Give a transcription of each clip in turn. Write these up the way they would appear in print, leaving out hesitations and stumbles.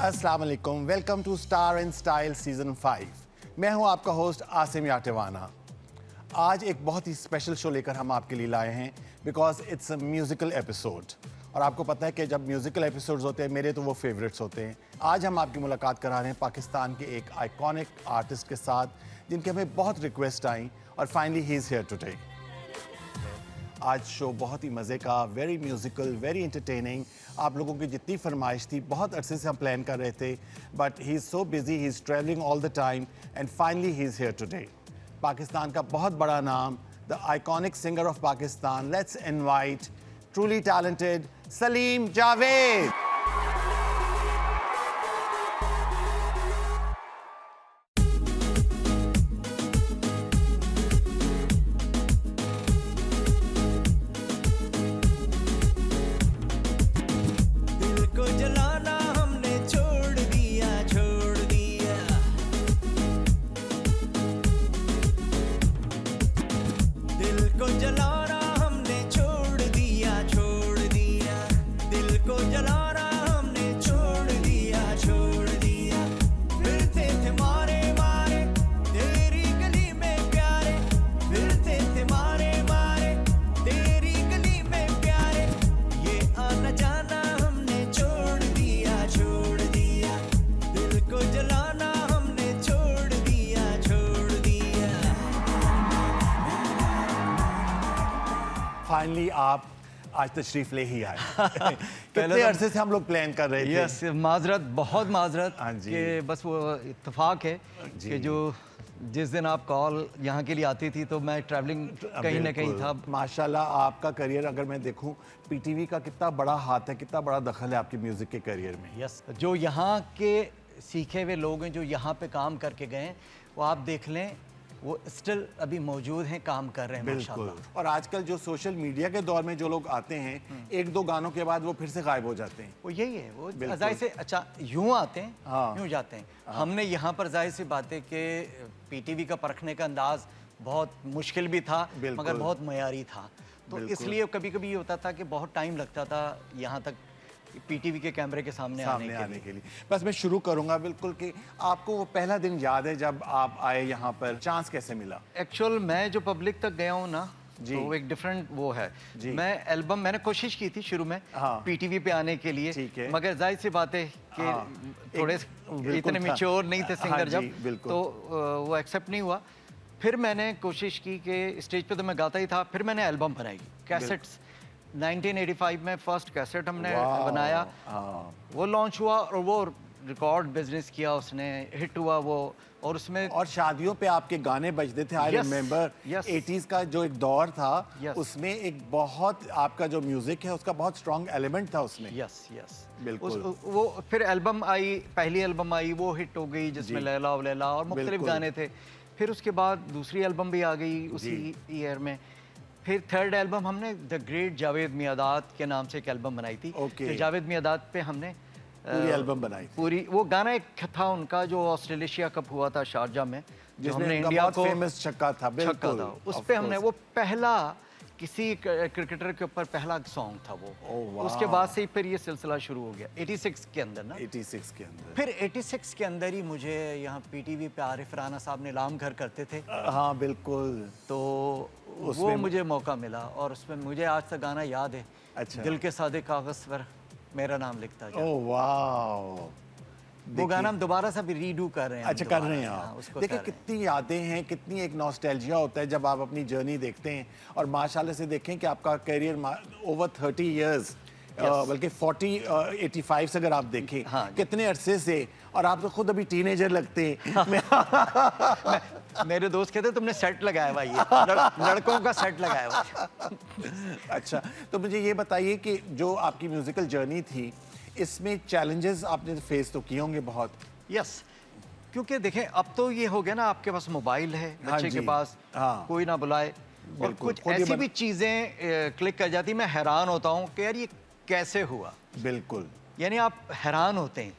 अस्सलाम वालेकुम, welcome to star and style season 5। मैं हूं आपका होस्ट आसिम याटेवाना। आज एक बहुत ही स्पेशल शो लेकर हम आपके लिए लाए हैं because it's a musical episode. और आपको पता है कि जब म्यूजिकल एपिसोड्स होते हैं मेरे तो वो फेवरेट्स होते हैं। आज हम आपकी मुलाकात करा रहे हैं पाकिस्तान के एक आइकॉनिक आर्टिस्ट के साथ जिनके हमें बहुत रिक्वेस्ट आई और finally he is here today. आज शो बहुत ही मज़े का, वेरी म्यूज़िकल, वेरी एंटरटेनिंग। आप लोगों की जितनी फरमाइश थी, बहुत अरसे से हम प्लान कर रहे थे, but he is so busy, he is travelling all the time and finally he is here today. Pakistan का बहुत बड़ा नाम, the iconic singer of Pakistan, let's invite truly talented Salim Javed. Finally आप आज तशरीफ ले ही आए। कितने अरसे से हम लोग प्लान कर रहे थे। यस, माजरत, बहुत माजरत कि बस वो इत्तेफाक है कि जो जिस दिन आप कॉल यहाँ के लिए आती थी तो मैं ट्रैवलिंग कहीं ना कहीं था। माशाल्लाह आपका करियर अगर मैं देखूं, पीटीवी का कितना बड़ा हाथ है, कितना बड़ा दखल है आपके म्यूजिक के करियर में। यस, जो यहाँ के सीखे हुए लोग हैं जो यहाँ पे काम करके गए हैं, वो आप देख लें, वो स्टिल अभी मौजूद हैं, काम कर रहे हैं। बिल्कुल। और आजकल जो सोशल मीडिया के दौर में जो लोग आते हैं, एक दो गानों के बाद वो फिर से गायब हो जाते हैं। वो यही है, वो जाहिर से अच्छा यूं आते हैं, यूं जाते हैं। हमने यहाँ पर जाहिर सी बात है कि पीटीवी का परखने का अंदाज बहुत मुश्किल भी था मगर बहुत मयारी था, तो इसलिए कभी कभी ये होता था कि बहुत टाइम लगता था यहाँ तक पीटीवी के कैमरे के सामने आने के लिए। बस मैं शुरू करूंगा बिल्कुल कि आपको वो पहला दिन याद है जब आप आए यहाँ पर, चांस कैसे मिला? एक्चुअल मैं जो पब्लिक तक गया हूँ ना, तो एक डिफरेंट वो है। मैं एल्बम मैंने कोशिश की थी शुरू में पीटीवी पे आने के लिए, मगर जाहिर सी बात है कि थोड़े इतने मैच्योर नहीं थे सिंगर जब, तो वो एक्सेप्ट नहीं हुआ। फिर मैंने कोशिश की कि स्टेज पे तो मैं गाता ही था, फिर मैंने एल्बम बनाई, कैसेट्स। 1985 में फर्स्ट कैसेट हमने बनाया, वो लॉन्च हुआ और वो रिकॉर्ड बिजनेस किया उसने, हिट हुआ वो। और उसमें और शादियों पे आपके गाने बजते थे। आई रिमेम्बर 80s का जो एक दौर था, उसमें एक बहुत आपका जो म्यूजिक है उसका बहुत स्ट्रॉन्ग एलिमेंट था उसमें। यस यस बिल्कुल। वो फिर एल्बम आई, पहली एल्बम आई, वो हिट हो गई जिसमें लैला और लैला और मुख्तलिफ गाने थे। फिर उसके बाद दूसरी एल्बम भी आ गई उसी ईयर में। फिर थर्ड एल्बम हमने द ग्रेट जावेद मियादाद के नाम से एक एल्बम बनाई थी। तो जावेद मियादाद पे हमने पूरी एल्बम बनाई, पूरी। वो गाना एक था उनका जो ऑस्ट्रेलिया कप हुआ था शारजा में, जो हमने इंडिया को फेमस छक्का था, बिल्कुल, उस पे हमने वो पहला किसी क्रिकेटर के ऊपर पहला सॉन्ग था वो। उसके बाद से फिर ये सिलसिला शुरू हो गया 86 के अंदर ना, 86 के अंदर। फिर 86 के अंदर ही मुझे यहाँ पीटीवी पे आरिफ राना साहब नीलाम घर करते थे। हाँ बिल्कुल। तो वो मुझे मौका मिला और उसमें मुझे आज तक गाना याद है। अच्छा। दिल के सादे कागज पर मेरा नाम लिखता जा। ओह वाह, वो गाना हम दोबारा से भी रीडू कर रहे हैं। अच्छा, कर रहे हैं आप। देखिए कितनी यादें हैं, कितनी एक नॉस्टैल्जिया होता है जब आप अपनी जर्नी देखते हैं। और माशाल्लाह से देखें कि आपका करियर ओवर 30 इयर्स, बल्कि 85 से अगर आप देखें, कितने अरसे से, और आप तो खुद अभी टीनेजर लगते हैं। मेरे दोस्त कहते तुमने सेट लगाया हुआ, ये लड़कों का सेट लगाया हुआ। अच्छा, तो मुझे ये बताइए कि जो आपकी म्यूजिकल जर्नी थी, इसमें चैलेंजेस आपने फेस तो किए होंगे बहुत। यस, क्योंकि देखें अब तो ये हो गया ना, आपके पास मोबाइल है, बच्चे के पास, कोई ना बुलाए और कुछ ऐसी भी चीज़ें क्लिक कर जाती, मैं हैरान होता हूँ कि यार ये कैसे हुआ। बिल्कुल, यानी आप हैरान होते हैं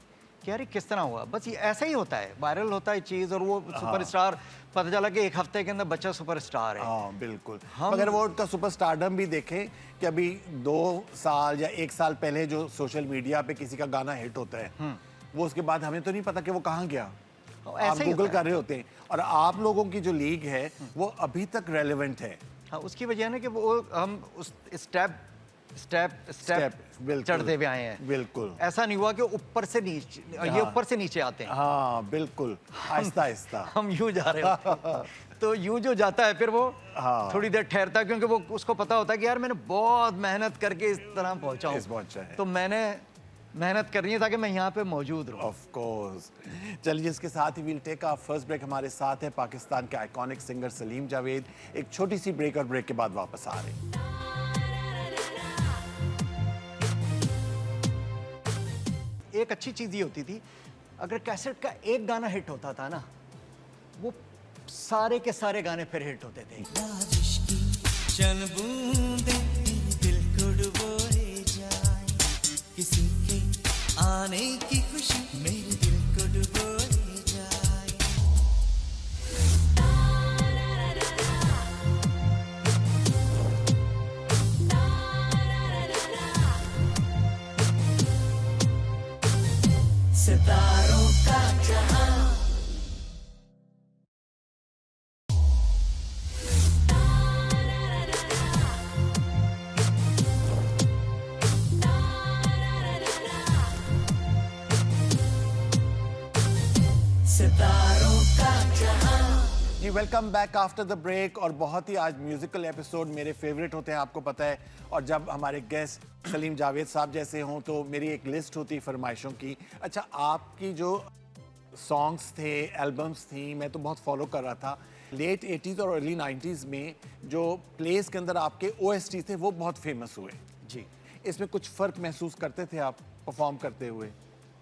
कि यार किस तरह हुआ। बस ये ऐसा ही होता है, वायरल होता है चीज़ और वो सुपरस्टार, पता चला कि एक हफ्ते के अंदर बच्चा सुपरस्टार है। हाँ बिल्कुल। मगर वो उनका सुपरस्टारडम भी देखें कि अभी 2 साल या 1 साल पहले जो सोशल मीडिया पे किसी का गाना हिट होता है, वो उसके बाद हमें तो नहीं पता कि वो कहाँ गया। आप ऐसे ही गूगल होता है। कर रहे होते हैं और आप लोगों की जो लीग है वो अभी तक रेलेवेंट है। हाँ, उसकी वजह ना कि वो हम उस स्टेप स्टेप स्टेप बिल्कुल चढ़ते हुए आए हैं। बिल्कुल ऐसा नहीं हुआ कि ऊपर से नीचे, ये ऊपर से नीचे आते हैं। हाँ बिल्कुल, आहिस्ता आहिस्ता हम यूं जा रहे होते हैं। तो यूं जो जाता है फिर वो हाँ। थोड़ी देर ठहरता है, क्योंकि वो उसको पता होता है कि यार मैंने बहुत मेहनत करके इस तरह पहुंचा हूं, तो मैंने मेहनत करनी है ताकि मैं यहाँ पे मौजूद रहूं। Of course. चलिए, इसके साथ ही we'll take our first break. हमारे साथ है पाकिस्तान के आइकॉनिक सिंगर सलीम जावेद। एक छोटी सी ब्रेक और ब्रेक के बाद वापस आ रहे हैं। एक अच्छी चीज़ ये होती थी, अगर कैसेट का एक गाना हिट होता था ना, वो सारे के सारे गाने फिर हिट होते थे। चन बूंदे दिल को डुबोए जाए, किसी के आने की खुशी मेरे दिल को डुबोए जाए। सितारों का जहां सितारों का जहां। जी, welcome back after the break. और बहुत ही आज म्यूजिकल एपिसोड मेरे फेवरेट होते हैं, आपको पता है। और जब हमारे गेस्ट सलीम जावेद साहब जैसे हों तो मेरी एक लिस्ट होती है फरमाइशों की। अच्छा, आपकी जो सॉन्ग्स थे, एल्बम्स थी, मैं तो बहुत फॉलो कर रहा था। लेट 80s और अर्ली 90s में जो प्लेस के अंदर आपके OST थे वो बहुत फेमस हुए। जी, इसमें कुछ फ़र्क महसूस करते थे आप परफॉर्म करते हुए?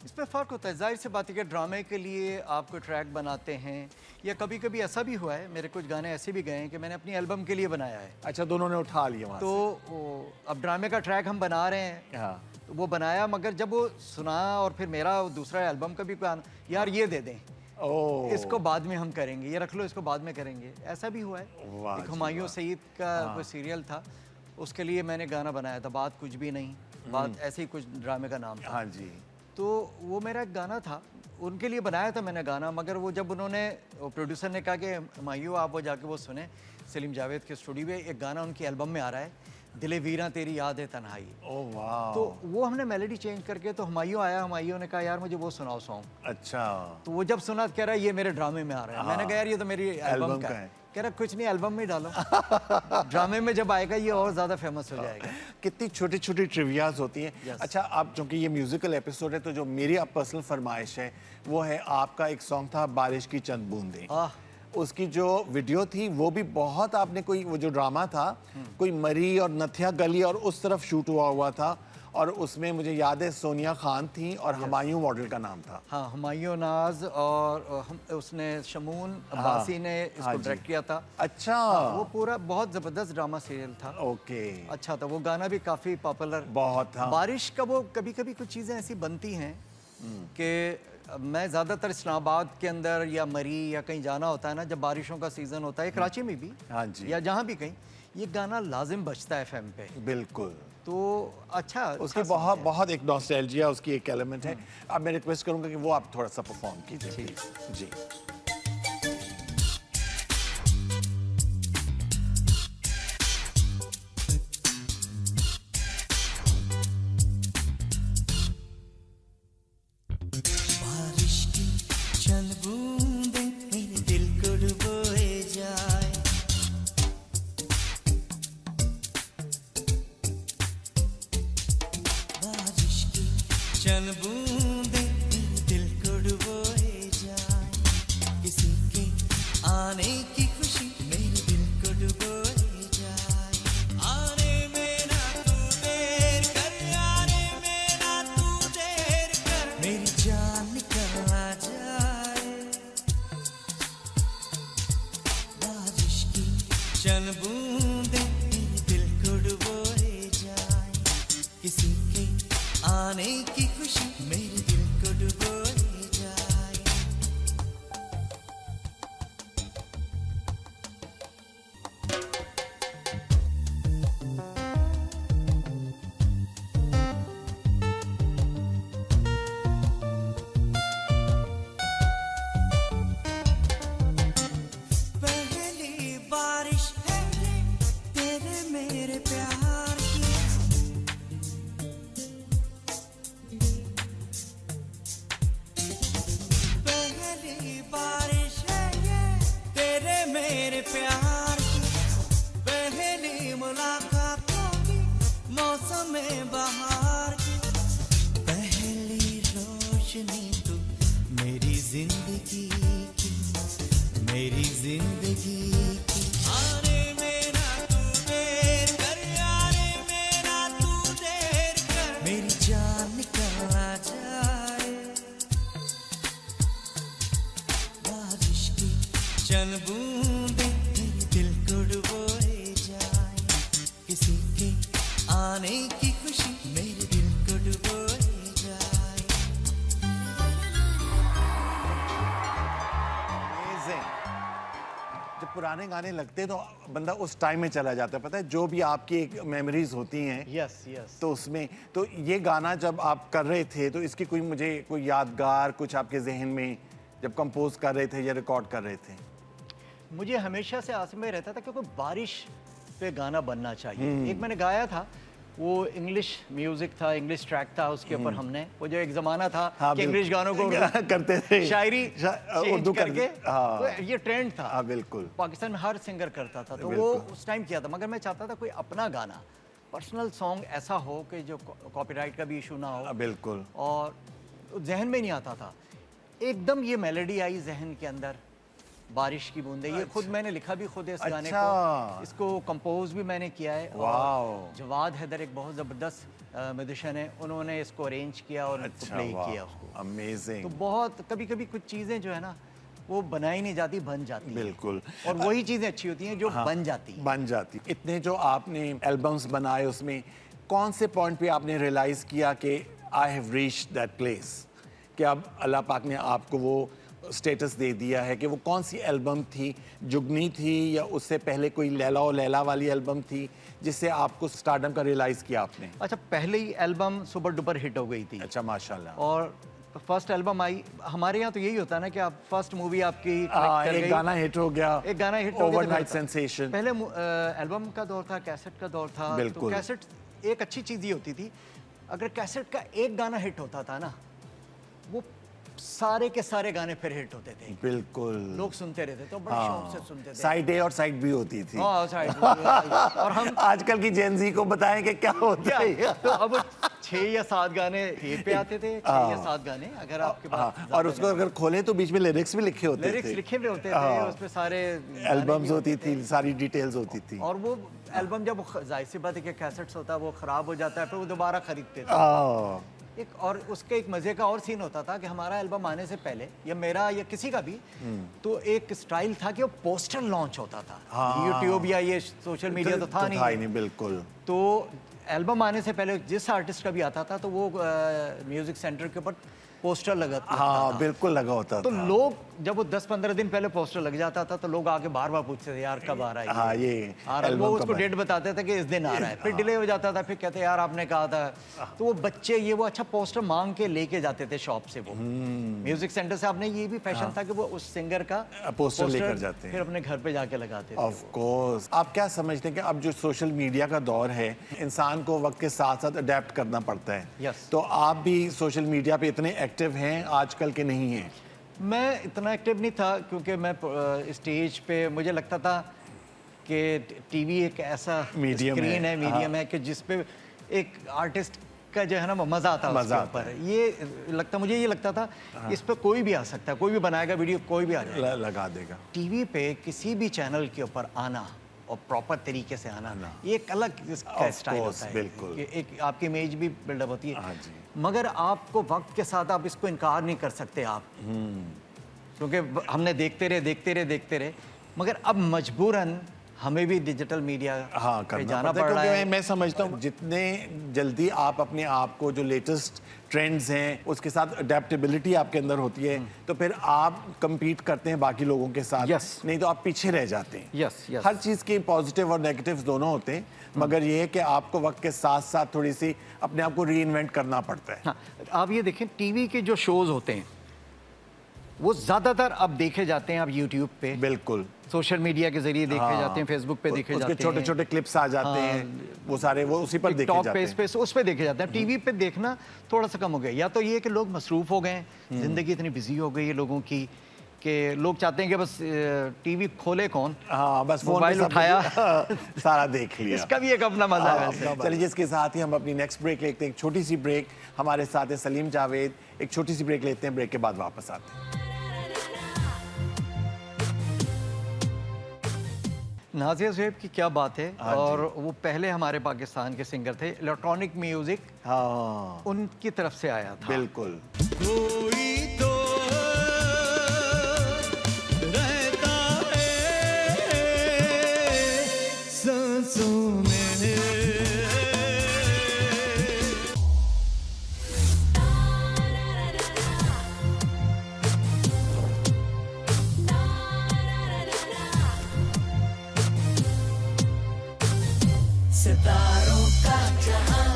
इसमें फ़र्क होता है। जाहिर सी बात है कि ड्रामे के लिए आपको ट्रैक बनाते हैं, या कभी कभी ऐसा भी हुआ है, मेरे कुछ गाने ऐसे भी गए हैं कि मैंने अपनी एल्बम के लिए बनाया है। अच्छा, दोनों ने उठा लिया वहाँ तो अब ड्रामे का ट्रैक हम बना रहे हैं, से। हाँ, तो वो बनाया, मगर जब वो सुना और फिर मेरा दूसरा एल्बम का भी प्लान, यार ये दे दें, ओह, इसको बाद में हम करेंगे, ये रख लो, इसको बाद में करेंगे। ऐसा भी हुआ है। वाह एक जी, हुमायूं वाह। सईद का कोई सीरियल था, उसके लिए मैंने गाना बनाया था, बात कुछ भी नहीं, बात ऐसे ही कुछ ड्रामे का नाम था। हाँ जी। तो वो मेरा एक गाना था, उनके लिए बनाया था मैंने गाना, मगर वो जब उन्होंने, प्रोड्यूसर ने कहा कि हुमायूं आप वो जाके वो सुने, सलीम जावेद के स्टूडियो में एक गाना उनकी एल्बम में आ रहा है, दिले वीरा तेरी याद है तन्हाई। ओह वाह। तो वो हमने मेलोडी चेंज करके, तो हुमायूं आया, हुमायूं ने कहा यार मुझे वो सुनाओ सॉन्ग। अच्छा, तो वो जब सुना कह रहा है ये मेरे ड्रामे में आ रहा है। मैंने कहा यार ये तो मेरी एल्बम का है। कह रहा कुछ नहीं, एल्बम में डालो। ड्रामे में जब आएगा ये और ज़्यादा फेमस हो जाएगा। कितनी छोटी छोटी ट्रिवियाज होती हैं। Yes. अच्छा, आप चूंकि ये म्यूजिकल एपिसोड है तो जो मेरी अब पर्सनल फरमाइश है वो है, आपका एक सॉन्ग था बारिश की चंद बूंदें। उसकी जो वीडियो थी वो भी बहुत, आपने कोई वो जो ड्रामा था कोई मरी और नथिया गली और उस तरफ शूट हुआ था, और उसमें मुझे याद है सोनिया खान थी और हुमायूं मॉडल का नाम था। हाँ, हुमायूं नाज और उसने शमून अब्बासी ने इसको हाँ जी। डायरेक्ट किया था। अच्छा, वो पूरा बहुत ज़बरदस्त ड्रामा सीरियल था। ओके, अच्छा था, वो गाना भी काफ़ी पॉपुलर बहुत था। बारिश का वो कभी कभी कुछ चीज़ें ऐसी बनती हैं कि मैं ज़्यादातर इस्लामाबाद के अंदर या मरी या कहीं जाना होता है ना, जब बारिशों का सीज़न होता है, कराची में भी, हाँ जी, या जहाँ भी कहीं, ये गाना लाजिम बजता है FM पे। बिल्कुल। तो अच्छा, उसकी अच्छा बहुत बहुत एक नॉस्टैल्जिया उसकी एक एलिमेंट है। अब मैं रिक्वेस्ट करूंगा कि वो आप थोड़ा सा परफॉर्म कीजिए प्लीज। जी, बारिश की चंद बूंदें मेरे दिल को डुबोए जाए। बारिश की चंद बूंदें मेरे दिल को डुबोए जाए, किसी के आने की खुशी मेरे दिल को डुबोए जाए। आने में ना तू देर कर, आने में ना तू देर कर, मेरी जान निकल ना जाए। बारिश की चंद बूंदें मेरे दिल को डुबोए जाए, किसी के आने की खुशी मेरे दिल को डुबोए जाए। प्यार की पहली मुलाकातों की मौसम बहार की पहली रोशनी तो मेरी जिंदगी की मेरी जिंदगी की आने में ना तू देर कर आने में ना तू देर कर मेरी जान निकल जाए बारिश की चंद बूंदे मेरे दिल को डुबोए जाए किसी के आने की खुशी मेरे दिल को डुबोए जाए Amazing. जब पुराने गाने लगते हैं तो बंदा उस टाइम में चला जाता है, पता है, जो भी आपकी एक मेमोरीज होती हैं यस यस तो उसमें तो ये गाना जब आप कर रहे थे तो इसकी कोई मुझे कोई यादगार कुछ आपके जहन में जब कंपोज कर रहे थे या रिकॉर्ड कर रहे थे? मुझे हमेशा से आस में रहता था कि कोई बारिश पे गाना बनना चाहिए। एक मैंने गाया था, वो इंग्लिश म्यूजिक था, इंग्लिश ट्रैक था, उसके ऊपर हमने वो जो एक जमाना था हाँ, कि इंग्लिश गानों को करते थे, शायरी उर्दू करके हाँ, तो ये ट्रेंड था। हाँ, बिल्कुल पाकिस्तान में हर सिंगर करता था, तो वो उस टाइम किया था। मगर मैं चाहता था कोई अपना गाना, पर्सनल सॉन्ग ऐसा हो कि जो कॉपीराइट का भी इशू ना हो, बिल्कुल, और जहन में नहीं आता था। एकदम ये मेलोडी आई जहन के अंदर, बारिश की बूंदे। ये खुद मैंने लिखा भी खुद है इस गाने को, इसको कंपोज भी मैंने किया है। और जवाद हैदर एक बहुत ज़बरदस्त म्यूजिशियन है, उन्होंने इसको अरेंज किया और प्ले किया उसको। अमेजिंग। तो बहुत कभी कभी कुछ चीज़ें जो है ना वो बनाई नहीं जाती, बन जाती हैं। बिल्कुल। और वही चीज़ें अच्छी होती हैं जो बन जाती हैं। बन जाती। इतने जो आपने एल्बम्स बनाए उसमें कौन से पॉइंट पे आपने रियलाइज़ किया कि I have reached that place, कि अब अल्लाह पाक ने आपको वो स्टेटस दे दिया है? कि वो कौन सी एल्बम थी, जुगनी थी या उससे पहले कोई लैला और लैला वाली एल्बम थी जिससे आपको स्टारडम का रियलाइज़ किया आपने? अच्छा, पहले ही एल्बम सुपर डुपर हिट हो गई थी। अच्छा, माशाल्लाह। और फर्स्ट एल्बम आई, हमारे यहाँ तो यही होता है ना कि आप फर्स्ट मूवी आपकी एक गाना हिट हो गया, एक गाना हिट हो गया, ओवरनाइट सेंसेशन। पहले एल्बम का दौर था, कैसेट का दौर था। बिल्कुल। तो कैसेट एक अच्छी चीज़ ये होती थी, अगर कैसेट का एक गाना हिट होता था ना, वो सारे के सारे गाने फिर हिट होते थे। बिल्कुल, लोग सुनते रहते तो बड़े शौक से सुनते थे। साइड ए और साइड बी होती थी। हाँ, साइड और हम आजकल की जेन जी को बताएं कि क्या होता है। तो अब 6 या 7 गाने ये पे आते थे, 6 या 7 गाने अगर आपके पास। और उसको अगर खोले तो बीच में लिरिक्स भी लिखे होते थे। लिरिक्स लिखे हुए होते थे, उसमें सारे एल्बम्स होती थी, सारी डिटेल्स होती थी। और वो एल्बम जब जाहिर सी बात है कि कैसेट्स होता है वो खराब हो जाता है, फिर वो दोबारा खरीदते थे। एक और उसके एक मजे का और सीन होता था कि हमारा एल्बम आने से पहले, या मेरा या किसी का भी, तो एक स्टाइल था कि वो पोस्टर लॉन्च होता था। यूट्यूब या ये सोशल मीडिया तो था नहीं। बिल्कुल। तो एल्बम आने से पहले जिस आर्टिस्ट का भी आता था तो वो म्यूजिक सेंटर के ऊपर पोस्टर लगा था। बिल्कुल लगा होता तो था। लोग जब वो 10-15 दिन पहले पोस्टर लग जाता था तो लोग आके बार बार पूछते थे यार कब आ रहा है ये वो उसको डेट बताते थे कि इस दिन आ रहा है, फिर डिले हो जाता था, फिर कहते यार आपने कहा था। तो वो बच्चे ये वो अच्छा पोस्टर मांग के लेके जाते थे शॉप से, वो म्यूजिक सेंटर से। आपने ये भी फैशन था कि वो उस सिंगर का पोस्टर लेकर जाते फिर अपने घर पे जाके लगाते थे। Of course. आप क्या समझते हैं कि अब जो सोशल मीडिया का दौर है, इंसान को वक्त के साथ साथ अडेप्ट करना पड़ता है। यस। तो आप भी सोशल मीडिया पे इतने एक्टिव हैं आजकल के नहीं हैं? मैं इतना एक्टिव नहीं था क्योंकि मैं स्टेज पे, मुझे लगता था कि टीवी एक ऐसा स्क्रीन है, मीडियम है कि जिस पे एक आर्टिस्ट का जो है ना मजा आता है उसके ऊपर। ये मुझे ये लगता था इस पे कोई भी आ सकता है, कोई भी बनाएगा वीडियो, कोई भी आ जाएगा, लगा देगा। टीवी पे किसी भी चैनल के ऊपर आना और प्रॉपर तरीके से आना, ये एक अलग का स्टाइल होता है। बिल्कुल। एक आपकी इमेज भी बिल्डअप होती है। हाँ जी। मगर आपको वक्त के साथ आप इसको इनकार नहीं कर सकते आप, क्योंकि हमने देखते रहे, मगर अब मजबूरन हमें भी डिजिटल मीडिया पे जाना पड़ रहा है। मैं समझता हूँ जितने जल्दी आप अपने आप को, जो लेटेस्ट ट्रेंड्स हैं उसके साथ अडेप्टेबिलिटी आपके अंदर होती है, तो फिर आप compete करते हैं बाकी लोगों के साथ। नहीं तो आप पीछे रह जाते हैं। हर चीज़ के पॉजिटिव और नेगेटिव दोनों होते हैं, मगर ये है कि आपको वक्त के साथ साथ थोड़ी सी अपने आप को री इन्वेंट करना पड़ता है। हाँ, आप ये देखें टीवी के जो शोज होते हैं वो ज़्यादातर अब देखे जाते हैं अब यूट्यूब पे। बिल्कुल। सोशल मीडिया के जरिए देखे जाते हैं, फेसबुक पे देखे जाते हैं, छोटे छोटे क्लिप्स आ जाते हैं, वो सारे वो उसी पर देखे जाते हैं, उस पे देखे जाते हैं। टीवी पे देखना थोड़ा सा कम हो गया। या तो ये कि लोग मसरूफ हो गए हैं, जिंदगी इतनी बिजी हो गई है लोगों की कि लोग चाहते हैं कि बस टीवी खोले कौन, हाँ बस फोन मोबाइल पे सब उठाया सारा देख लिया। इसका भी एक अपना मजा है वैसे। चलिए इसके साथ ही हम अपनी नेक्स्ट ब्रेक लेते हैं, एक छोटी सी ब्रेक। हमारे साथ है सलीम जावेद। एक छोटी सी ब्रेक लेते हैं, ब्रेक के बाद वापस आते हैं। नाज़िया ज़ुहैब की क्या बात है, और वो पहले हमारे पाकिस्तान के सिंगर थे। इलेक्ट्रॉनिक म्यूजिक हाँ उनकी तरफ से आया था। बिल्कुल। कोई तो रहता है सांसों में। सितारों का जहां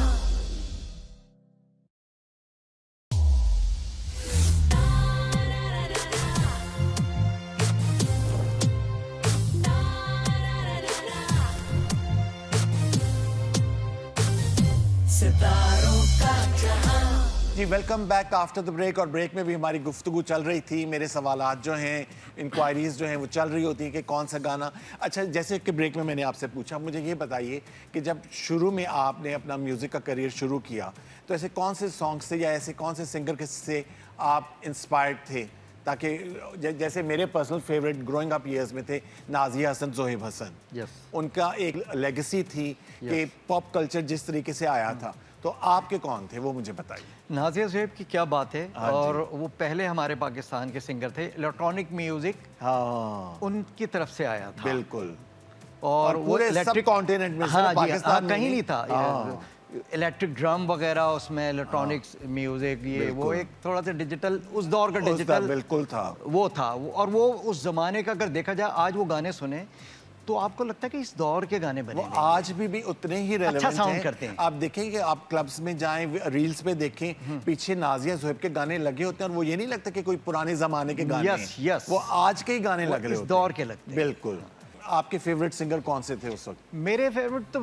सितारों का जहां। जी welcome back after the break. और ब्रेक में भी हमारी गुफ्तगू चल रही थी, मेरे सवालात जो हैं, इंक्वायरीज जो हैं वो चल रही होती हैं कि कौन सा गाना। अच्छा, जैसे कि ब्रेक में मैंने आपसे पूछा, मुझे ये बताइए कि जब शुरू में आपने अपना म्यूज़िक का करियर शुरू किया तो ऐसे कौन से सॉन्ग से या ऐसे कौन से सिंगर से आप इंस्पायर्ड थे, ताकि जैसे मेरे personal favourite growing up years में थे नाज़िया हसन, ज़ोहेब हसन। Yes. उनका एक लेगेसी थी कि पॉप कल्चर जिस तरीके से आया था, तो आपके कौन थे वो मुझे बताइए। नाज़िया ज़ुहैब की क्या बात है, और वो पहले हमारे पाकिस्तान के सिंगर थे। इलेक्ट्रॉनिक म्यूजिक हाँ उनकी तरफ से आया था। बिल्कुल। और वो पूरे सब इलेक्ट्रिक कॉन्टिनेंट में, हाँ सिर्फ जी, पाकिस्तान में कहीं नहीं था। हाँ। इलेक्ट्रिक ड्रम वगैरह उसमें, इलेक्ट्रॉनिक्स म्यूजिक, ये वो एक थोड़ा सा डिजिटल, उस दौर का डिजिटल बिल्कुल था, वो था। और वो उस जमाने का अगर देखा जाए, आज वो गाने सुने तो आपको लगता है कि इस दौर के गाने बने वो आज भी उतने ही रेलेवेंट अच्छा साउंड करते हैं। आप देखें कि आप क्लब्स में जाएं, रील्स पे देखें, पीछे नाज़िया ज़ुहैब के गाने लगे होते हैं और वो ये नहीं लगता कि कोई पुराने जमाने के गाने यस, हैं। यस। वो आज के ही गाने लग रहे इस होते दौर हैं। के लगते हैं। बिल्कुल। आपके फेवरेट सिंगर कौन से थे उस वक्त? मेरे फेवरेट तो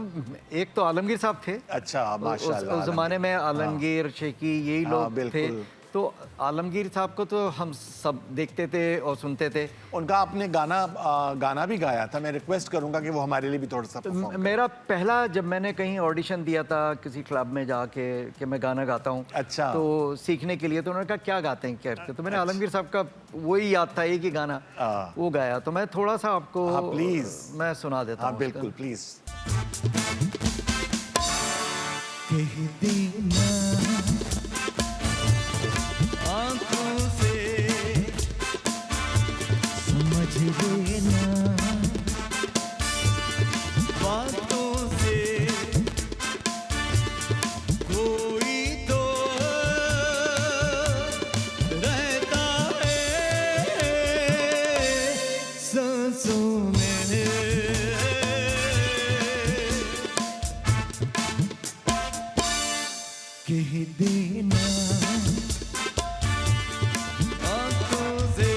एक तो आलमगीर साहब थे। अच्छा, माशाल्लाह। उस जमाने में आलमगीर, शेकी, यही लोग थे। तो आलमगीर साहब को तो हम सब देखते थे और सुनते थे। उनका आपने गाना भी गाया था, मैं रिक्वेस्ट करूंगा कि वो हमारे लिए भी थोड़ा सा परफॉर्म करें। मेरा पहला, जब मैंने कहीं ऑडिशन दिया था किसी क्लब में जाके कि मैं गाना गाता हूँ, अच्छा, तो सीखने के लिए, तो उन्होंने कहा क्या गाते हैं, क्या करते, तो मैंने आलमगीर साहब का वही याद था, एक ही गाना वो गाया। तो मैं थोड़ा सा आपको प्लीज मैं सुना देता हूँ। बिल्कुल प्लीज। कह देना आंखों से, समझ लेना बातों से, कोई तो रहता है सांसों में। कह देना आंखों से,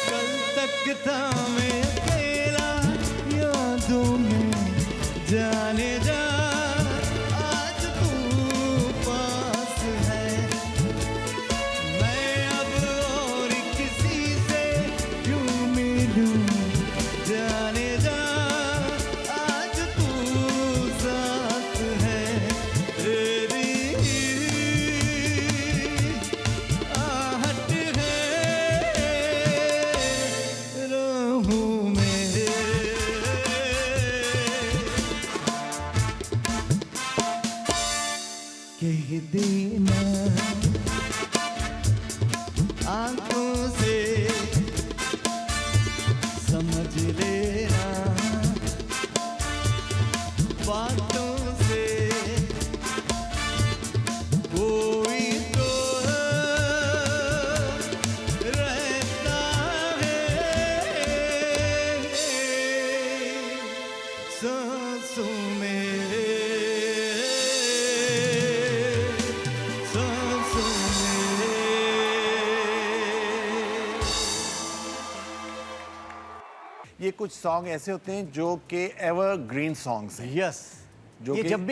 कल तक था मैं अकेला यादों में, जाने जा आज तू पास है। मैं अब और किसी से क्यों मिलूं, जाने जा आज तू साथ है। तेरी आहट है राहों ये कुछ सॉन्ग ऐसे होते हैं जो कि एवरग्रीन सॉन्ग्स हैं, यस, जो ये कि जब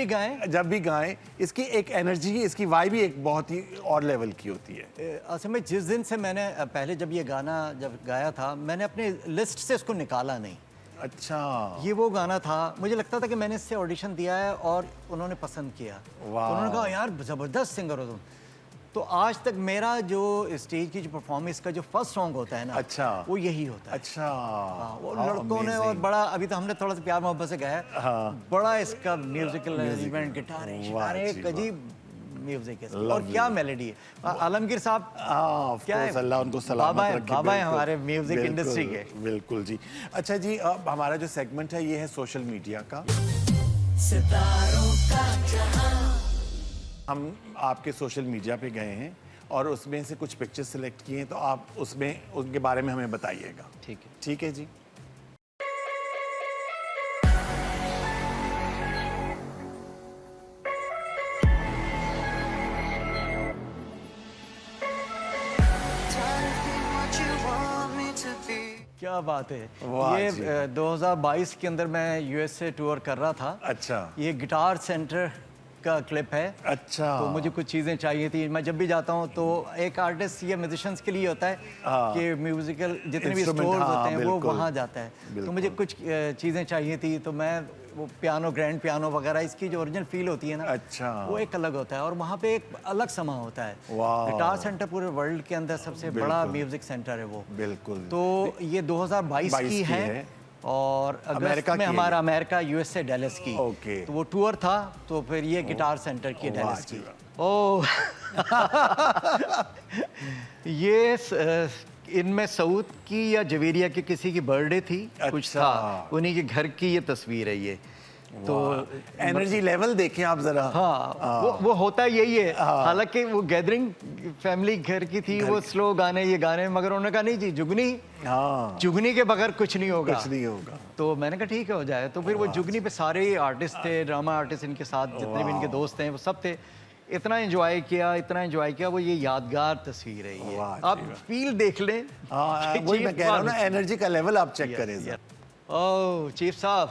भी गाएं इसकी एक एनर्जी, इसकी वाइब भी एक बहुत ही और लेवल की होती है। असल में जिस दिन से मैंने पहले जब ये गाना जब गाया था, मैंने अपने लिस्ट से इसको निकाला नहीं। अच्छा, ये वो गाना था, मुझे लगता था कि मैंने इससे ऑडिशन दिया है और उन्होंने पसंद किया। उन्होंने कहा यार ज़बरदस्त सिंगर हो तुम। तो आज तक मेरा जो स्टेज की जो परफॉर्मेंस का जो फर्स्ट सॉन्ग होता है ना, अच्छा, वो यही होता है। अच्छा, वो लड़कों ने और बड़ा, अभी तो हमने थोड़ा सा प्यार मोहब्बत से गाया, बड़ा इसका म्यूजिकल एलिमेंट, गिटार, एक अजीब म्यूजिक है और क्या मेलोडी है। आलमगीर साहब, क्या है, अल्लाह उनको सलामत रखे, बाबा है हमारे म्यूजिक इंडस्ट्री के। बिल्कुल जी। अच्छा जी, अब हमारा जो सेगमेंट है ये है सोशल मीडिया का। सितारों का जहां। हम आपके सोशल मीडिया पे गए हैं और उसमें से कुछ पिक्चर्स सिलेक्ट किए हैं, तो आप उसमें उनके बारे में हमें बताइएगा। ठीक है, ठीक है जी। क्या बात है। वाह ये जी। 2022 के अंदर मैं यूएसए टूर कर रहा था। अच्छा, ये गिटार सेंटर का क्लिप है। अच्छा, तो मुझे कुछ चीज़ें चाहिए थी। मैं जब भी जाता हूँ तो एक आर्टिस्ट या म्यूजिशियंस के लिए होता है कि म्यूजिकल जितने भी Instrument, स्टोर्स हाँ, होते हैं वो बिल्कुल, वहाँ जाता है। तो बिल्कुल। मुझे कुछ चीज़ें चाहिए थी, तो मैं वो पियानो, ग्रैंड पियानो वगैरह, इसकी जो ओरिजिनल फील होती है ना, अच्छा, वो एक अलग होता है और वहाँ पे एक अलग समा होता है। वाह। गिटार सेंटर पूरे वर्ल्ड के अंदर सबसे बड़ा म्यूजिक सेंटर है वो। बिल्कुल। तो ये 2022 की है और अगस्त में हमारा अमेरिका यूएसए डैलस की। ओके। तो वो टूर था, तो फिर ये गिटार सेंटर की डैलस की। ओह ये इनमें सऊद की या जवेरिया की किसी की बर्थडे थी, कुछ अच्छा। था, उन्हीं के घर की ये तस्वीर है ये। तो एनर्जी लेवल देखें आप जरा। हाँ, वो होता यही है। हालांकि वो गैदरिंग फैमिली घर की थी, वो स्लो गाने, ये गाने, मगर उन्होंने कहा नहीं जी, जुगनी, हाँ, जुगनी के बगैर कुछ नहीं होगा। कुछ नहीं होगा। तो मैंने कहा ठीक है, हो जाए। तो फिर वो जुगनी पे सारे आर्टिस्ट थे, ड्रामा आर्टिस्ट इनके साथ, जितने भी इनके दोस्त हैं वो सब थे। इतना एंजॉय किया, इतना एंजॉय किया। वो ये यादगार तस्वीर है ये, आप फील देख लें। हाँ, वही मैं कह रहा हूँ ना, एनर्जी का लेवल आप चेक करें जरा। ओह चीफ साहब।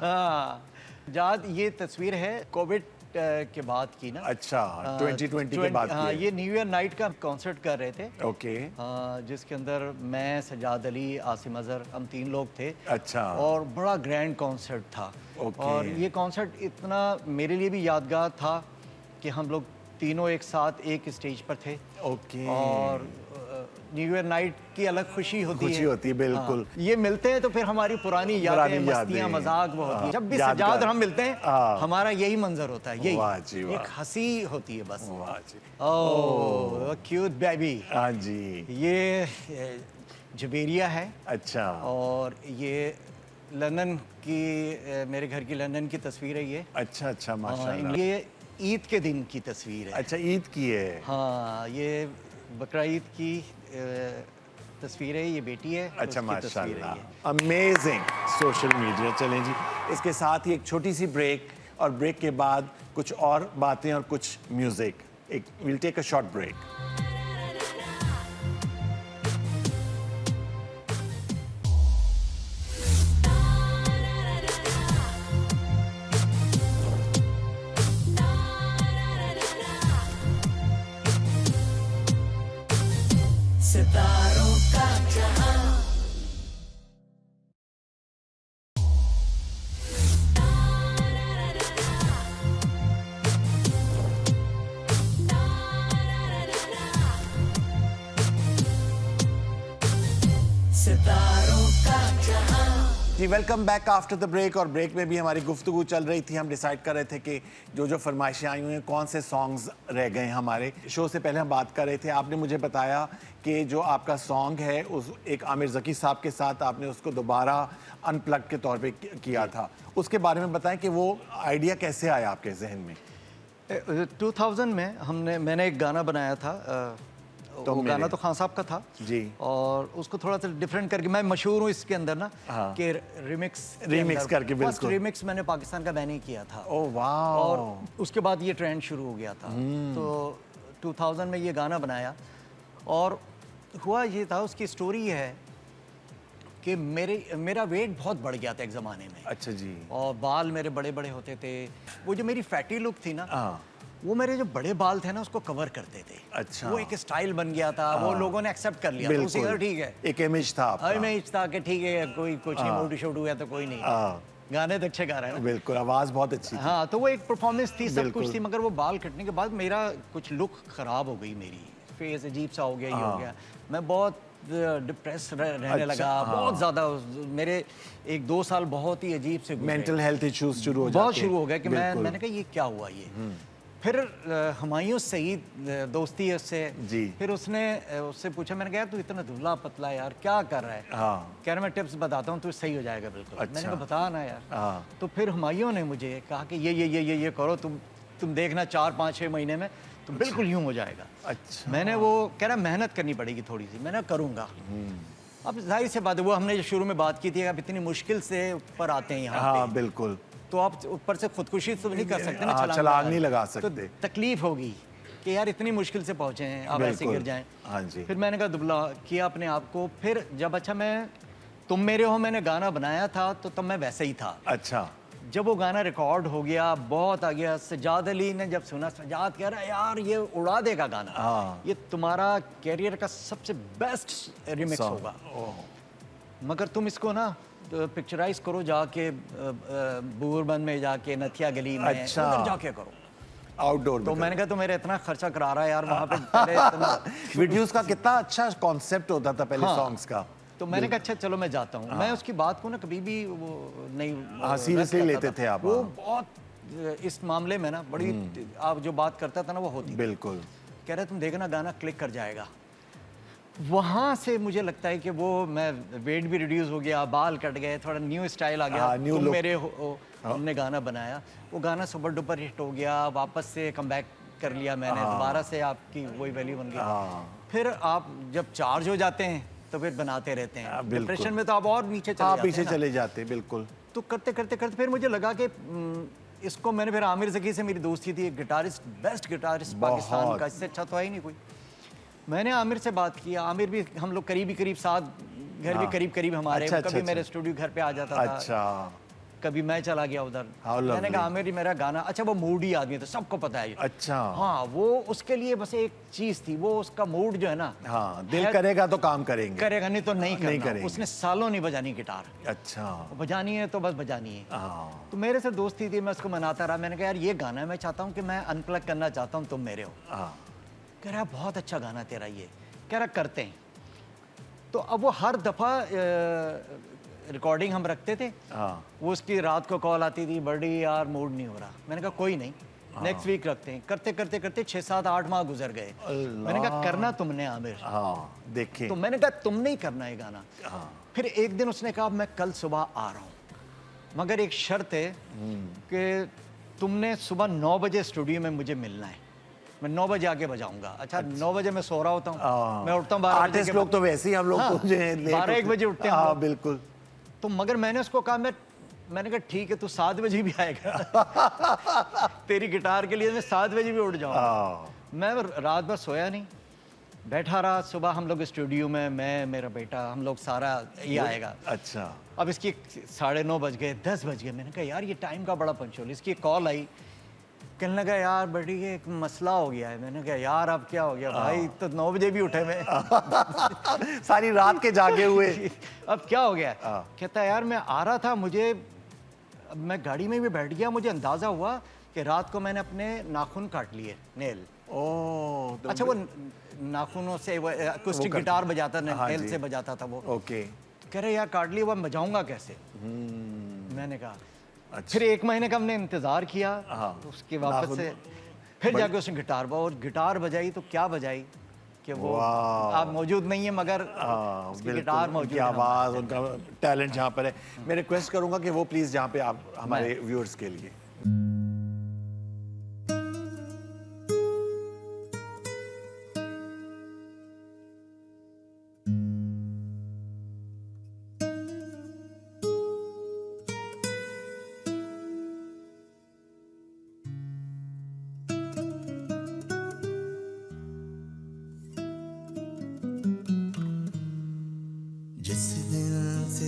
हाँ, जाद ये तस्वीर है कोविड के बाद की ना। अच्छा, 2020 के बाद हाँ, की है। ये न्यू ईयर नाइट का कॉन्सर्ट कर रहे थे। ओके। जिसके अंदर मैं, सजाद अली, आसिम अजहर, हम 3 लोग थे। अच्छा। और बड़ा ग्रैंड कॉन्सर्ट था। ओके। और ये कॉन्सर्ट इतना मेरे लिए भी यादगार था कि हम लोग तीनों एक साथ एक स्टेज पर थे। ओके। और न्यू ईयर नाइट की अलग खुशी होती है। खुशी होती है, बिल्कुल। हाँ, ये मिलते हैं तो फिर हमारी पुरानी यादें, मस्तियाँ, मजाक वो होती है। जब भी सजाद और हम मिलते हैं, हमारा यही मंजर होता है, यही वाह जी, वाह। एक हंसी होती है बस। वाह जी। ओह क्यूट बेबी। हाँ जी। ये जवेरिया है। अच्छा। और ये लंदन की, मेरे घर की लंदन की तस्वीर है ये। अच्छा, अच्छा, माशाल्लाह। ये ईद के दिन की तस्वीर है। अच्छा, ईद की है। हाँ, ये बकरा ईद की तस्वीर है, ये बेटी है। अच्छा, उसकी तस्वीर है माशाल्लाह, ये। Amazing social media. चलें जी, इसके साथ ही एक छोटी सी ब्रेक, और ब्रेक के बाद कुछ और बातें और कुछ music. Will take a short break. सितारों का जहां। सितारों का जहां। जी, welcome back after the break. और ब्रेक में भी हमारी गुफ्तगू चल रही थी। हम डिसाइड कर रहे थे कि जो जो फरमाइशें आई हुई हैं, कौन से सॉन्ग्स रह गए हमारे शो से पहले हम बात कर रहे थे। आपने मुझे बताया कि जो आपका सॉन्ग है, उस एक आमिर ज़की साहब के साथ आपने उसको दोबारा अनप्लग के तौर पे किया था। उसके बारे में बताएं कि वो आइडिया कैसे आया आपके जहन में। 2000 में मैंने एक गाना बनाया था। तो वो गाना तो खान साहब का था जी। और उसको थोड़ा सा डिफरेंट करके, मैं मशहूर हूँ इसके अंदर ना, हाँ। कि रिमिक्स करके, बिल्कुल। रिमिक्स मैंने पाकिस्तान का मैंने किया था। ओह वाह। और उसके बाद ये ट्रेंड शुरू हो गया था। तो 2000 में ये गाना बनाया और हुआ ये था, उसकी स्टोरी है कि मेरा वेट बहुत बढ़ गया था एक ज़माने में। अच्छा जी। और बाल मेरे बड़े बड़े होते थे। वो जो मेरी फैटी लुक थी ना, हाँ। वो मेरे जो बड़े बाल थे ना उसको कवर करते थे। अच्छा। वो एक स्टाइल बन गया था, वो लोगों ने एक्सेप्ट कर लिया, तो उसी का ठीक है, एक इमेज था आपका। इमेज था कि ठीक है, कोई कुछ नहीं, मोटू शोटू है तो कोई नहीं, गाने तो अच्छे गा रहे हैं ना। बिल्कुल, आवाज बहुत अच्छी थी। हाँ, तो वो एक परफॉर्मेंस थी, सब कुछ थी, मगर वो बाल कटने के बाद मेरा कुछ लुक खराब हो गई, मेरी फेस अजीब सा हो गया, ये हो गया, मैं बहुत डिप्रेस रहने लगा, बहुत ज़्यादा। मेरे 1-2 साल बहुत ही अजीब से गुजरे। मेंटल हेल्थ इश्यूज शुरू हो जाते बहुत शुरू हो गया कि मैंने कहा ये क्या हुआ ये। फिर हुमायूं सईद दोस्ती है उससे जी। फिर उससे पूछा, मैंने कहा तू इतना दुबला पतला यार क्या कर रहा है? कह रहा मैं टिप्स बताता हूँ, तू सही हो जाएगा बिल्कुल। मैंने कहा बता ना यार। तो फिर हुमायूं ने मुझे कहा कि ये करो, तुम देखना 4-5-6 महीने में तुम बिल्कुल यूं हो जाएगा। अच्छा। मैंने वो कह रहा मेहनत करनी पड़ेगी थोड़ी सी, मैंने करूँगा। अब जाहिर सी बात है, वो हमने जो शुरू में बात की थी, आप इतनी मुश्किल से ऊपर आते हैं यहाँ पे, बिल्कुल, तो आप ऊपर से खुदकुशी तो नहीं कर सकते ना, छलांग नहीं लगा सकते, तो तकलीफ होगी कि यार इतनी मुश्किल से पहुंचे हैं, आप ऐसे गिर जाएं। हाँ जी। फिर मैंने कहा दुबला किया अपने आप को। फिर जब अच्छा मैं तुम मेरे हो मैंने गाना बनाया था, तो तब मैं वैसे ही था। अच्छा। जब वो गाना रिकॉर्ड हो गया, बहुत आ गया, सजाद अली ने जब सुना, सजाद कह रहा है यार ये उड़ा देगा गाना, ये तुम्हारा कैरियर का सबसे बेस्ट रिमिक्स होगा, मगर तुम इसको ना पिक्चराइज करो जाके बूरबंद में जाके, नथिया गली में, अच्छा। उधर जाके करो आउटडोर। तो मैंने कहा तो मेरा इतना खर्चा करा रहा है यार वहाँ पे इतना वीडियोस का कितना अच्छा कॉन्सेप्ट होता था पहले सॉन्ग्स का। तो मैंने कहा अच्छा चलो मैं जाता हूँ। मैं उसकी बात को ना कभी भी वो नहीं सीरियसली लेते थे आप। वो बहुत इस मामले में ना बड़ी आप जो बात करता था ना वो होती। बिल्कुल। कह रहे तुम देखना गाना क्लिक कर जाएगा। वहाँ से मुझे लगता है कि वो मैं वेट भी रिड्यूस हो गया, बाल कट गए, थोड़ा न्यू स्टाइल आ गया, तुम मेरे हो, हमने गाना बनाया, वो गाना सुपर डुपर हिट हो गया, वापस से कम बैक कर लिया मैंने, दोबारा से आपकी वही वैल्यू बन गई। फिर आप जब चार्ज हो जाते हैं तो फिर बनाते रहते हैं, डिप्रेशन में तो आप और नीचे चले जाते हैं। बिल्कुल। तो करते करते करते फिर मुझे लगा कि इसको मैंने फिर आमिर ज़की से मेरी दोस्ती थी, एक गिटारिस्ट, बेस्ट गिटारिस्ट पाकिस्तान का, इससे अच्छा तो है ही नहीं कोई। मैंने आमिर से बात किया, आमिर भी हम लोग करीब साथ, घर भी करीब हमारे, कभी मेरे स्टूडियो घर पे आ जाता था। अच्छा। कभी मैं चला गया उधर। मैंने कहा आमिर मेरा गाना, अच्छा वो मूडी आदमी था, सबको पता है। अच्छा। हाँ, वो उसके लिए बस एक चीज थी, वो उसका मूड जो है ना, हाँ, दिल करेगा तो काम करेंगे, करेगा नहीं तो नहीं करेंगे। उसने सालों नहीं बजानी गिटार। अच्छा। बजानी है तो बस बजानी है। तो मेरे से दोस्ती थी, मैं उसको मनाता रहा। मैंने कहा यार ये गाना है, मैं चाहता हूँ कि मैं अनप्लग करना चाहता हूँ, तुम मेरे हो। कह रहा बहुत अच्छा गाना तेरा ये। कह रहा करते हैं। तो अब वो हर दफ़ा रिकॉर्डिंग हम रखते थे, वो उसकी रात को कॉल आती थी, बड़ी यार मूड नहीं हो रहा। मैंने कहा कोई नहीं, नेक्स्ट वीक रखते हैं। करते करते करते 6-7-8 माह गुजर गए। मैंने कहा करना तुमने आमिर। देखें। तो मैंने कहा तुमने ही करना है गाना। फिर एक दिन उसने कहा मैं कल सुबह आ रहा हूँ, मगर एक शर्त है कि तुमने सुबह 9 बजे स्टूडियो में मुझे मिलना है, मैं 9 बजे आके बजाऊंगा। अच्छा 9 बजे मैं सो रहा होता हूँ, मैं उठता हूँ 12 बजे। लोग तो वैसे ही हम लोग 12-1 बजे उठते हैं। बिल्कुल। तो मगर मैंने उसको कहा, मैंने कहा ठीक है तू 7 बजे भी आएगा तेरी गिटार के लिए मैं 7 बजे भी उठ जाऊँगा। मैं रात भर सोया नहीं, बैठा रहा। सुबह हम लोग स्टूडियो में, मैं, मेरा बेटा, हम लोग सारा ये आएगा। अच्छा। अब इसकी 9:30 बज गए, 10 बज गए। मैंने कहा यार ये टाइम का बड़ा पंचुअल। इसकी कॉल आई, कहने लगा यार बड़ी एक मसला हो गया है। मैंने कहा यार अब क्या हो गया भाई, तो 9 बजे भी उठे मैं सारी रात के जागे हुए अब क्या हो गया? कहता है यार मैं आ रहा था, मैं गाड़ी में भी बैठ गया, मुझे अंदाजा हुआ कि रात को मैंने अपने नाखून काट लिए, नेल। अच्छा वो नाखूनों से अकॉस्टिक गिटार बजाता, नेल से बजाता था वो। ओके। कह रहे यार काट लिए, वो बजाऊंगा कैसे? मैंने कहा फिर 1 महीने का हमने इंतजार किया। उसके वापस से फिर जाके उसने गिटार बजाई। तो क्या बजाई कि वो आप मौजूद नहीं है, मगर उसकी गिटार मौजूद है, आवाज, उनका टैलेंट जहाँ पर है। मैं रिक्वेस्ट करूंगा कि वो प्लीज जहाँ पे आप हमारे व्यूअर्स के लिए जिस दिन से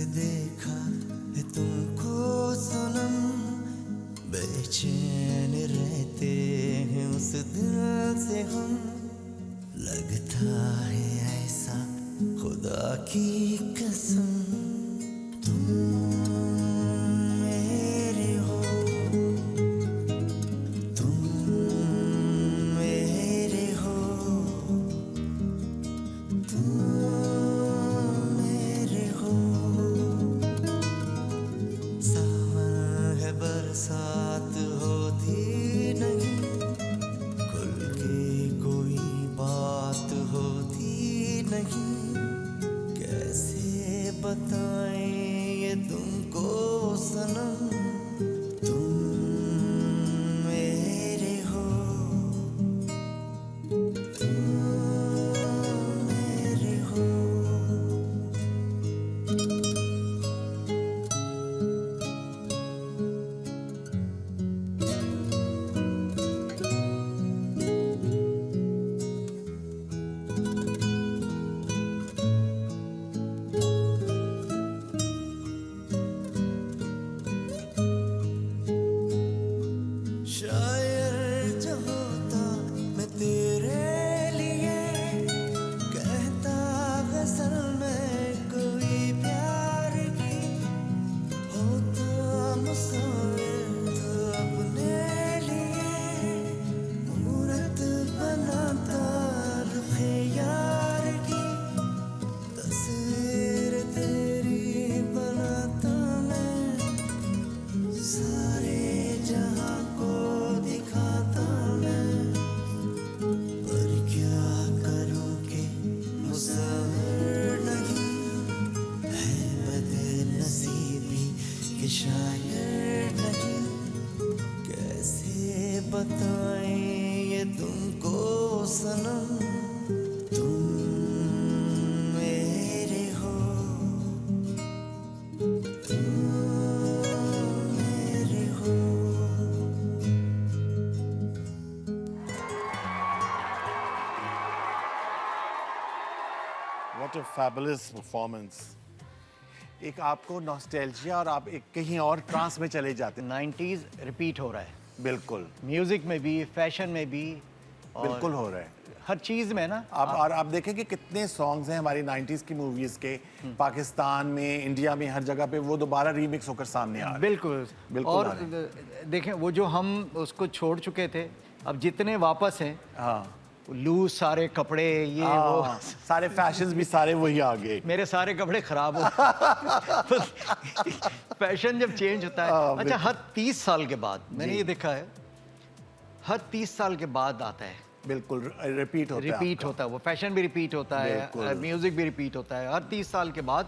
लिखा है ऐसा खुदा की कसम तुम मेरे हो तुम मेरे हो तुम मेरे हो सावन है बरसात होती नहीं खुल के कोई बात होती नहीं कैसे बताएं ये तुमको सनम तुम मेरे हो तुम मेरे हो शायर जो होता मैं तेरे लिए कहता गजल में कोई प्यार की होता मुसाविर तो अपने लिए मूरत बनाता रुखे यार की तस्वीर तेरी बनाता मैं सारे जहां को दिखाता मैं पर क्या करूं कि मुसाविर नहीं है बदनसीबी कि शायर नहीं कैसे बताएं ये तुमको सनम तुम मेरे हो तुम मेरे हो What a fabulous performance. एक आपको नॉस्टैल्जिया और आप एक कहीं और ट्रांस में चले जाते हैं 90s रिपीट हो रहा है बिल्कुल म्यूजिक में भी फैशन में भी और बिल्कुल हो रहा है हर चीज में ना आप देखें कि कितने सॉन्ग्स हैं हमारी 90s की मूवीज के पाकिस्तान में इंडिया में हर जगह पे वो दोबारा रीमिक्स होकर सामने आ रहे हैं बिल्कुल बिल्कुल और आ रहे देखें वो जो हम उसको छोड़ चुके थे अब जितने वापस हैं हाँ लूज सारे कपड़े ये वो हाँ, सारे फैशंस भी सारे वही आ गए मेरे सारे कपड़े खराब हो फैशन जब चेंज होता है अच्छा हर 30 साल के बाद मैंने ये देखा है हर 30 साल के बाद आता है बिल्कुल रिपीट होता है रिपीट होता है वो फैशन भी रिपीट होता है बिल्कुल। म्यूजिक भी रिपीट होता है हर 30 साल के बाद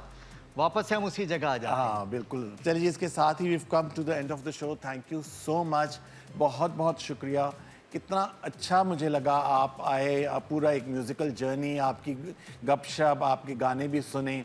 वापस से हम उसी जगह आ जाते हैं हाँ बिल्कुल चलिए इसके साथ ही we come to the end of the show thank you so much बहुत बहुत शुक्रिया कितना अच्छा मुझे लगा आप आए आप पूरा एक म्यूजिकल जर्नी आपकी गपशप आपके गाने भी सुने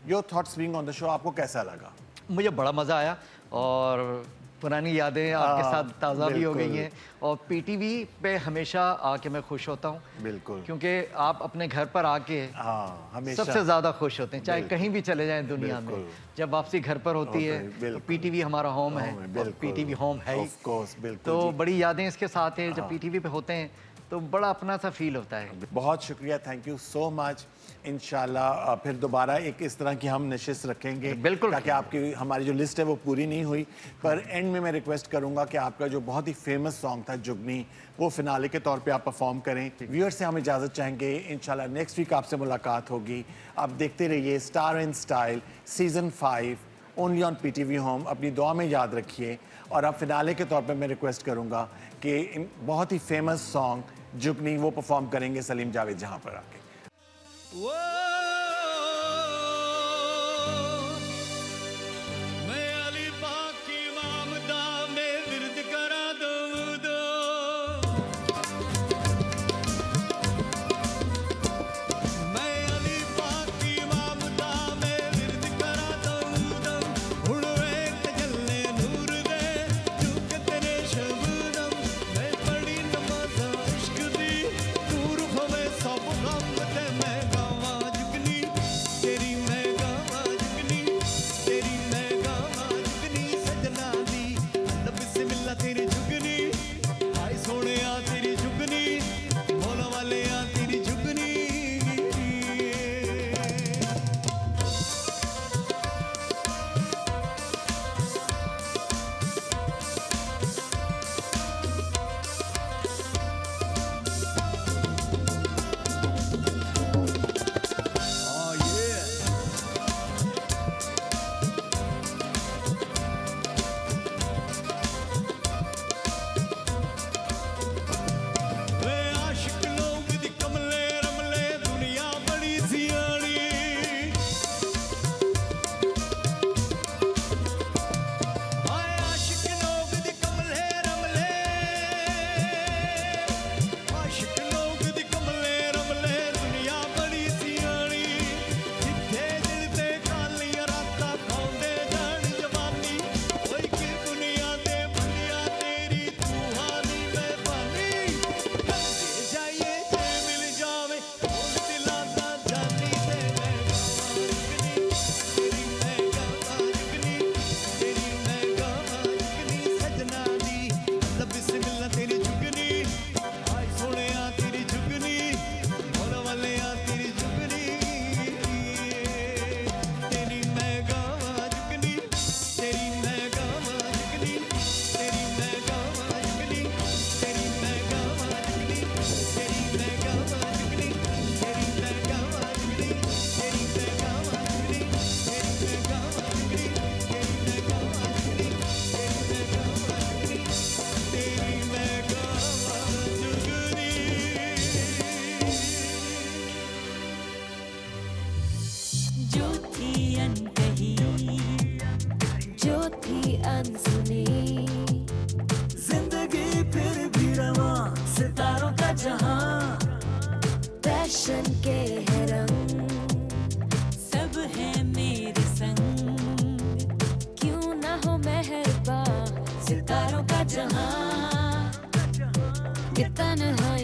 your thoughts being on the show आपको कैसा लगा मुझे बड़ा मज़ा आया और पुरानी यादें आपके साथ ताज़ा भी हो गई बिल्कुल। हैं और पीटीवी पे हमेशा आके मैं खुश होता हूँ बिल्कुल क्योंकि आप अपने घर पर आके हाँ हमेशा सबसे ज़्यादा खुश होते हैं चाहे बिल्कुल। कहीं भी चले जाएं दुनिया में बिल्कुल। जब वापसी घर पर होती है बिल्कुल। तो पीटीवी हमारा होम है home है, और बिल्कुल। पीटीवी होम है ही Of course, बिल्कुल तो जी। बड़ी यादें इसके साथ हैं जब पीटीवी पे होते हैं तो बड़ा अपना सा फील होता है बहुत शुक्रिया थैंक यू सो मच इंशाल्लाह फिर दोबारा एक इस तरह की हम नशिश रखेंगे बिल्कुल। ताकि आपकी हमारी जो लिस्ट है वो पूरी नहीं हुई पर एंड में मैं रिक्वेस्ट करूंगा कि आपका जो बहुत ही फेमस सॉन्ग था जुगनी वो फिनाले के तौर पे आप परफॉर्म करें व्यूअर्स से हम इजाज़त चाहेंगे इंशाल्लाह नेक्स्ट वीक आपसे मुलाकात होगी आप देखते रहिए star and style season 5 only on PTV home अपनी दुआ में याद रखिए और अब फिनाले के तौर पे मैं रिक्वेस्ट करूंगा कि बहुत ही फेमस सॉन्ग जुगनी वो परफॉर्म करेंगे सलीम जावेद जहां पर आके वो मैं अली पाक की मामदा में विरद करा दूं दो मैं अली पाक की मामदा में विरद करा दूं दो हुण वेख जल्ले नूर दे झुक तेरे शबनम मैं पढ़ी नमाज़ इश्क दी दूर होवे सब गम ते मैं गावां जुगनी अनकही जो थी अनसुनी, जिंदगी फिर भी रवा सितारों का जहां, पैशन के है रंग सब है मेरे संग, क्यों ना हो मेहरबान सितारों का जहां, ये तन्हाई